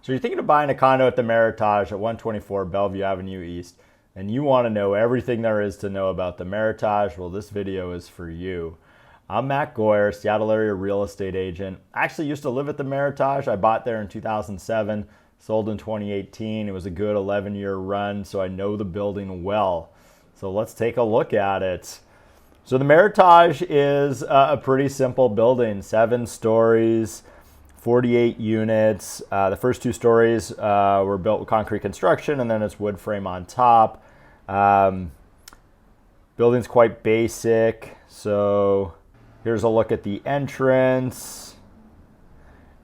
So you're thinking of buying a condo at the Meritage at 124 Bellevue Avenue East, and you want to know everything there is to know about the Meritage. Well, this video is for you. I'm Matt Goyer, Seattle area real estate agent. I actually used to live at the Meritage. I bought there in 2007, sold in 2018. It was a good 11-year run, so I know the building well. So let's take a look at it. So the Meritage is a pretty simple building, 7 stories, 48 units. The first 2 stories were built with concrete construction, and then it's wood frame on top. Building's quite basic. So here's a look at the entrance.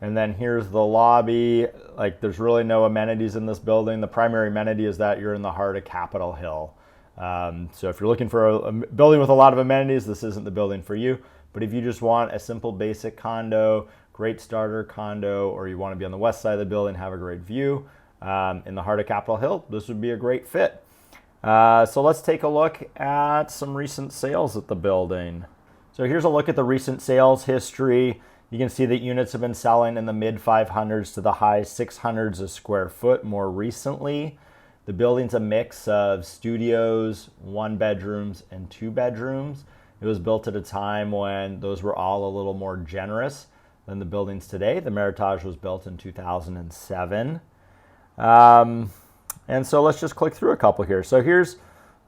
And then here's the lobby. Like, there's really no amenities in this building. The primary amenity is that you're in the heart of Capitol Hill. So if you're looking for a building with a lot of amenities, this isn't the building for you. But if you just want a simple basic condo, great starter condo, or you want to be on the west side of the building, have a great view in the heart of Capitol Hill, this would be a great fit. So let's take a look at some recent sales at the building. So here's a look at the recent sales history. You can see that units have been selling in the mid 500s to the high 600s a square foot more recently. The building's a mix of studios, 1 bedrooms, and 2 bedrooms. It was built at a time when those were all a little more generous than the buildings today. The Meritage was built in 2007. And so let's just click through a couple here. So here's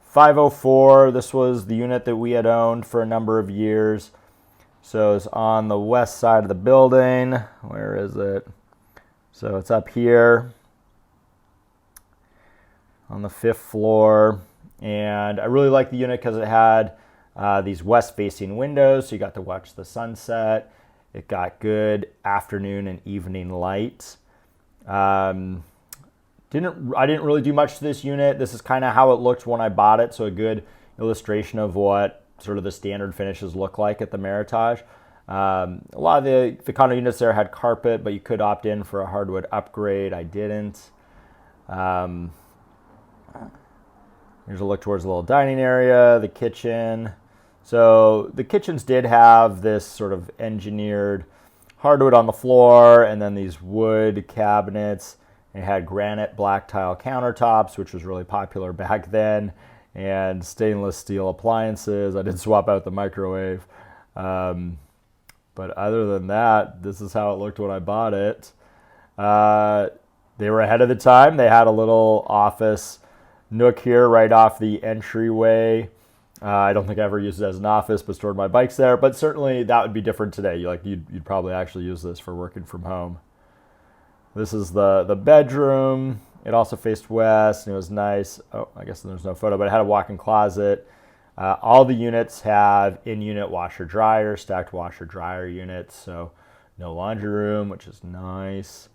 504. This was the unit that we had owned for a number of years. So it's on the west side of the building. Where is it? So it's up here on the 5th floor. And I really like the unit because it had these west-facing windows, so you got to watch the sunset. It got good afternoon and evening light. I didn't really do much to this unit. This is kind of how it looked when I bought it, so a good illustration of what sort of the standard finishes look like at the Meritage. A lot of the condo units there had carpet, but you could opt in for a hardwood upgrade. I didn't. Here's a look towards the little dining area, the kitchen. So the kitchens did have this sort of engineered hardwood on the floor, and then these wood cabinets. It had granite black tile countertops, which was really popular back then, and stainless steel appliances. I did swap out the microwave. But other than that, this is how it looked when I bought it. They were ahead of the time. They had a little office nook here right off the entryway. I don't think I ever used it as an office, but stored my bikes there. But certainly that would be different today. You'd probably actually use this for working from home. This is the bedroom. It also faced west, and it was nice. Oh, I guess there's no photo, but it had a walk-in closet. All the units have in-unit washer-dryer, stacked washer-dryer units, so no laundry room, which is nice.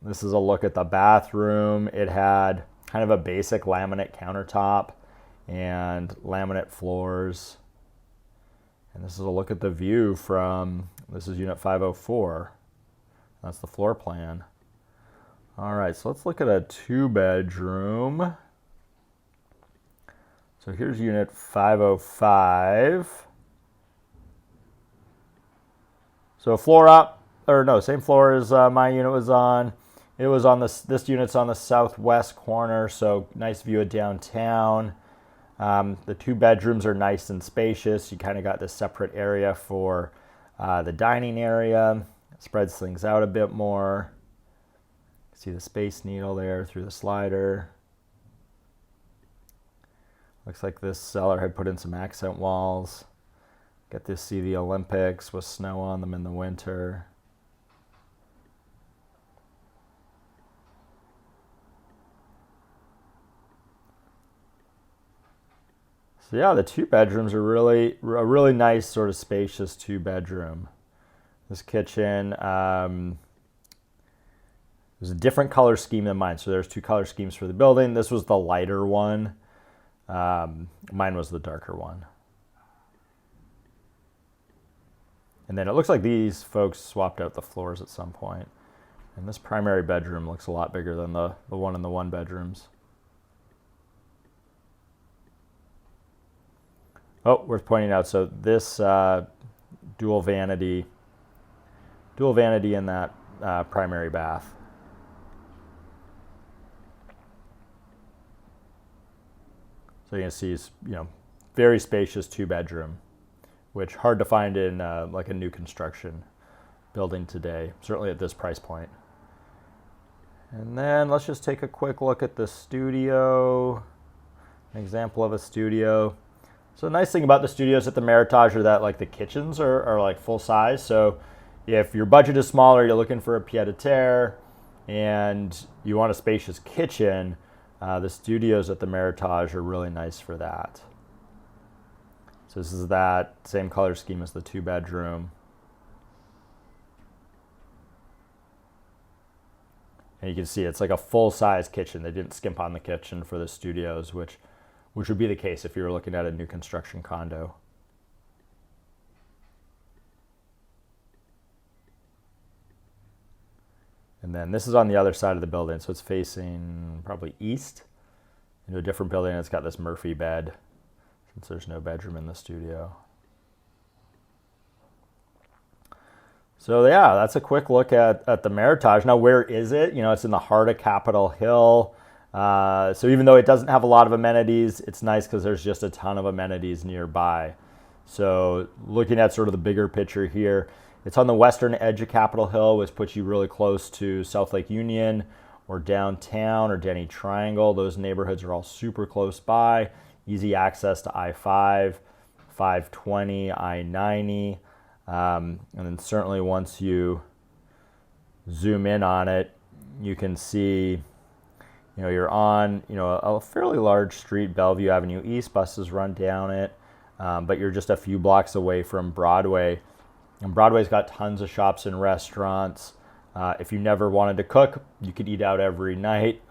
This is a look at the bathroom. It had kind of a basic laminate countertop and laminate floors. And this is a look at the view from, this is unit 504. That's the floor plan. All right, so let's look at a 2-bedroom. So here's unit 505. So floor up, or no, same floor as my unit was on. It was on this unit's on the southwest corner, so nice view of downtown. The 2 bedrooms are nice and spacious. You kind of got this separate area for the dining area. It spreads things out a bit more. See the Space Needle there through the slider. Looks like this seller had put in some accent walls. Get to see the Olympics with snow on them in the winter. So yeah, the 2 bedrooms are a really nice sort of spacious 2-bedroom. This kitchen, there's a different color scheme than mine. So there's 2 color schemes for the building. This was the lighter one. Mine was the darker one. And then it looks like these folks swapped out the floors at some point. And this primary bedroom looks a lot bigger than the one in the 1 bedrooms. Oh, worth pointing out, so this dual vanity in that primary bath. So you can see, very spacious 2-bedroom, which hard to find in like a new construction building today, certainly at this price point. And then let's just take a quick look at the studio, an example of a studio. So the nice thing about the studios at the Meritage are that like the kitchens are like full size. So if your budget is smaller, you're looking for a pied-à-terre and you want a spacious kitchen, the studios at the Meritage are really nice for that. So this is that same color scheme as the 2-bedroom. And you can see it's like a full-size kitchen. They didn't skimp on the kitchen for the studios, which would be the case if you were looking at a new construction condo. And then this is on the other side of the building, so it's facing probably east into a different building. It's got this Murphy bed since there's no bedroom in the studio. So yeah, that's a quick look at the Meritage. Now, where is it? It's in the heart of Capitol Hill. So even though it doesn't have a lot of amenities, it's nice because there's just a ton of amenities nearby. So looking at sort of the bigger picture here, it's on the western edge of Capitol Hill, which puts you really close to South Lake Union or downtown or Denny Triangle. Those neighborhoods are all super close by, easy access to I-5, 520, I-90. And then certainly once you zoom in on it, you can see, you're on, a fairly large street, Bellevue Avenue East. Buses run down it, but you're just a few blocks away from Broadway. And Broadway's got tons of shops and restaurants. If you never wanted to cook, you could eat out every night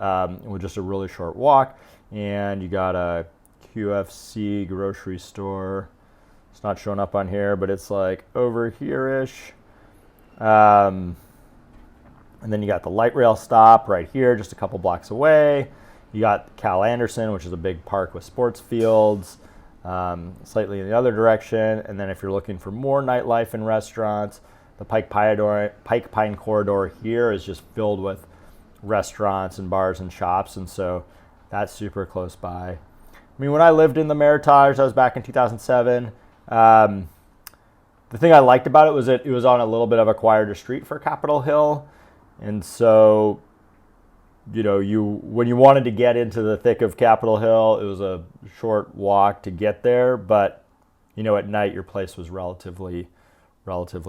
with just a really short walk. And you got a QFC grocery store. It's not showing up on here, but it's like over here-ish. And then you got the light rail stop right here, just a couple blocks away. You got Cal Anderson, which is a big park with sports fields, slightly in the other direction. And then if you're looking for more nightlife and restaurants, the Pike Pine Corridor here is just filled with restaurants and bars and shops. And so that's super close by. I mean, when I lived in the Meritage, that was back in 2007. The thing I liked about it was that it was on a little bit of a quieter street for Capitol Hill. And so, when you wanted to get into the thick of Capitol Hill, it was a short walk to get there. But, at night, your place was relatively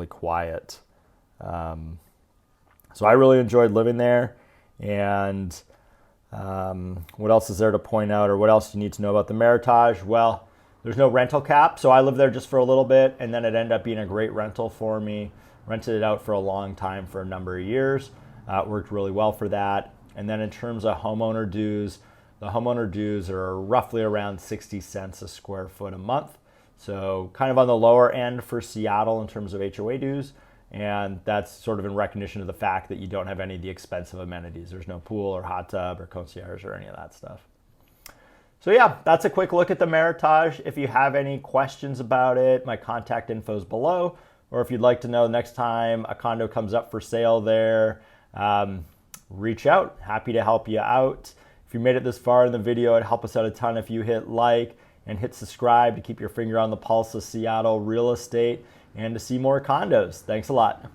quiet. So I really enjoyed living there. And what else is there to point out, or what else do you need to know about the Meritage? Well, there's no rental cap. So I lived there just for a little bit, and then it ended up being a great rental for me. Rented it out for a long time, for a number of years. It worked really well for that. And then in terms of homeowner dues, the homeowner dues are roughly around 60 cents a square foot a month. So kind of on the lower end for Seattle in terms of HOA dues. And that's sort of in recognition of the fact that you don't have any of the expensive amenities. There's no pool or hot tub or concierge or any of that stuff. So yeah, that's a quick look at the Meritage. If you have any questions about it, my contact info is below. Or if you'd like to know next time a condo comes up for sale there, reach out. Happy to help you out. If you made it this far in the video, it'd help us out a ton if you hit like and hit subscribe to keep your finger on the pulse of Seattle real estate and to see more condos. Thanks a lot.